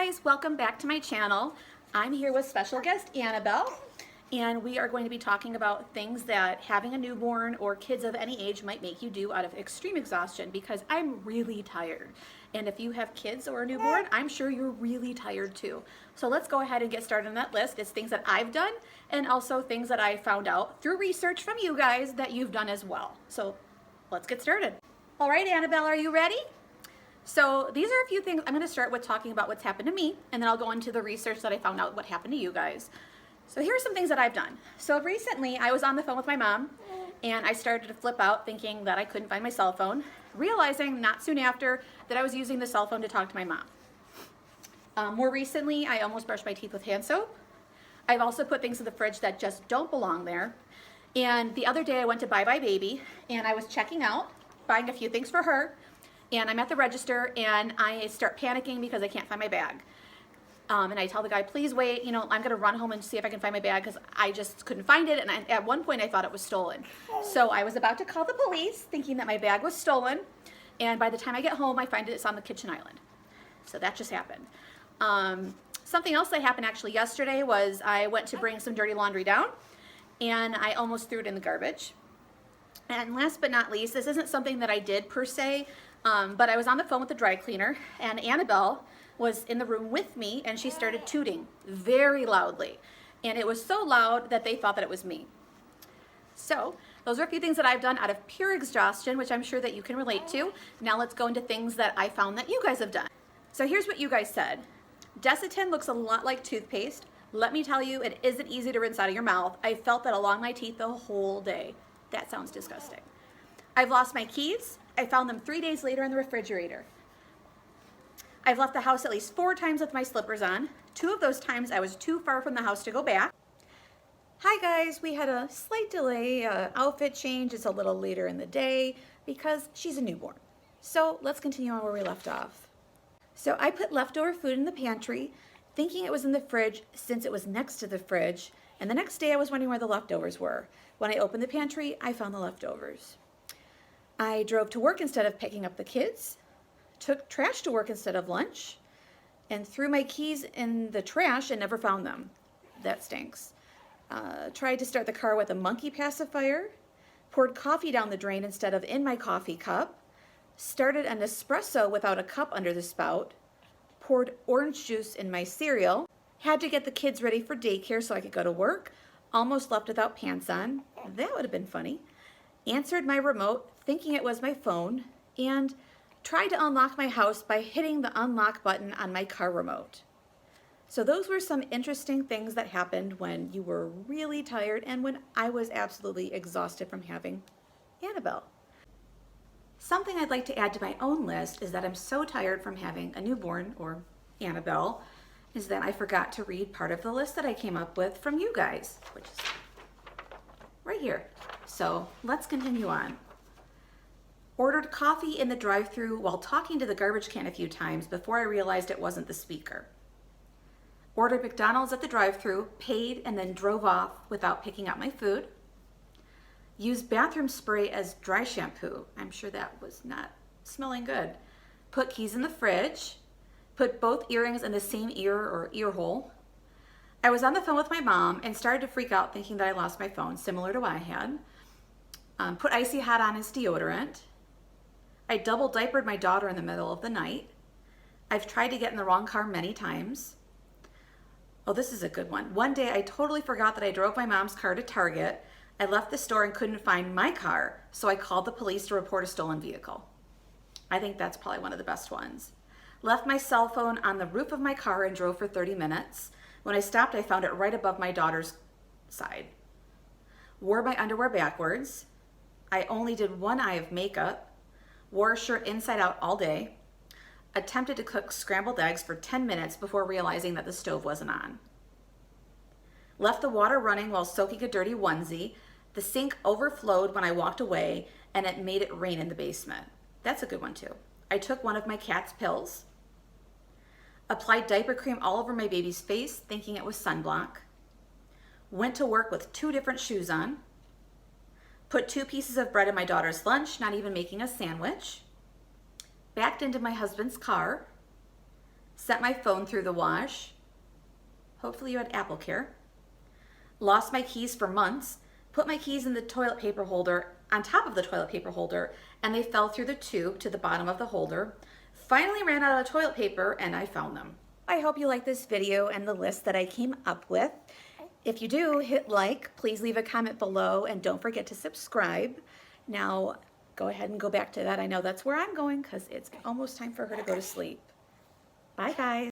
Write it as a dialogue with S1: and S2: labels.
S1: guys, welcome back to my channel. I'm here with special guest Annabelle, and we are going to be talking about things that having a newborn or kids of any age might make you do out of extreme exhaustion, because I'm really tired. And if you have kids or a newborn, I'm sure you're really tired too. So let's go ahead and get started on that list. It's things that I've done and also things that I found out through research from you guys that you've done as well. So let's get started. All right, Annabelle, are you ready? So these are a few things. I'm going to start with talking about what's happened to me, and then I'll go into the research that I found out what happened to you guys. So here's some things that I've done. So recently I was on the phone with my mom, and I started to flip out thinking that I couldn't find my cell phone, realizing not soon after that I was using the cell phone to talk to my mom. More recently, I almost brushed my teeth with hand soap. I've also put things in the fridge that just don't belong there. And the other day I went to Buy Buy Baby, and I was checking out, buying a few things for her. And I'm at the register and I start panicking because I can't find my bag. And I tell the guy, please wait, I'm gonna run home and see if I can find my bag, because I just couldn't find it. And at one point I thought it was stolen. So I was about to call the police thinking that my bag was stolen. And by the time I get home, I find it's on the kitchen island. So that just happened. Something else that happened actually yesterday was I went to bring some dirty laundry down and I almost threw it in the garbage. And last but not least, this isn't something that I did per se, but I was on the phone with the dry cleaner, and Annabelle was in the room with me, and she started tooting very loudly. And it was so loud that they thought that it was me. So those are a few things that I've done out of pure exhaustion, which I'm sure that you can relate to. Now let's go into things that I found that you guys have done. So here's what you guys said. Desitin looks a lot like toothpaste. Let me tell you, it isn't easy to rinse out of your mouth. I felt that along my teeth the whole day. That sounds disgusting. I've lost my keys. I found them 3 days later in the refrigerator. I've left the house at least 4 times with my slippers on. 2 of those times I was too far from the house to go back. Hi guys, we had a slight delay, outfit change. It's a little later in the day because she's a newborn. So let's continue on where we left off. So I put leftover food in the pantry, thinking it was in the fridge since it was next to the fridge. And the next day I was wondering where the leftovers were. When I opened the pantry, I found the leftovers. I drove to work instead of picking up the kids, took trash to work instead of lunch, and threw my keys in the trash and never found them. That stinks. Tried to start the car with a monkey pacifier, poured coffee down the drain instead of in my coffee cup, started an espresso without a cup under the spout, poured orange juice in my cereal, had to get the kids ready for daycare so I could go to work, almost left without pants on. That would have been funny. Answered my remote thinking it was my phone, and tried to unlock my house by hitting the unlock button on my car remote. So those were some interesting things that happened when you were really tired and when I was absolutely exhausted from having Annabelle. Something I'd like to add to my own list is that I'm so tired from having a newborn, or Annabelle, is that I forgot to read part of the list that I came up with from you guys, which is right here. So let's continue on. Ordered coffee in the drive-thru while talking to the garbage can a few times before I realized it wasn't the speaker. Ordered McDonald's at the drive-thru, paid, and then drove off without picking up my food. Used bathroom spray as dry shampoo. I'm sure that was not smelling good. Put keys in the fridge. Put both earrings in the same ear or ear hole. I was on the phone with my mom and started to freak out thinking that I lost my phone, similar to what I had. Put Icy Hot on as deodorant. I double diapered my daughter in the middle of the night. I've tried to get in the wrong car many times. Oh, this is a good one. One day I totally forgot that I drove my mom's car to Target. I left the store and couldn't find my car, so I called the police to report a stolen vehicle. I think that's probably one of the best ones. Left my cell phone on the roof of my car and drove for 30 minutes. When I stopped, I found it right above my daughter's side. Wore my underwear backwards. I only did one eye of makeup. Wore a shirt inside out all day. Attempted to cook scrambled eggs for 10 minutes before realizing that the stove wasn't on. Left the water running while soaking a dirty onesie. The sink overflowed when I walked away, and it made it rain in the basement. That's a good one too. I took one of my cat's pills. Applied diaper cream all over my baby's face, thinking it was sunblock. Went to work with 2 different shoes on. Put 2 pieces of bread in my daughter's lunch, not even making a sandwich. Backed into my husband's car. sent my phone through the wash. Hopefully you had Apple Care. Lost my keys for months, put my keys in the toilet paper holder on top of the toilet paper holder, and they fell through the tube to the bottom of the holder. Finally ran out of toilet paper and I found them. I hope you like this video and the list that I came up with. If you do, hit like, please leave a comment below, and don't forget to subscribe. Now, go ahead and go back to that. I know that's where I'm going because it's almost time for her to go to sleep. Bye, guys.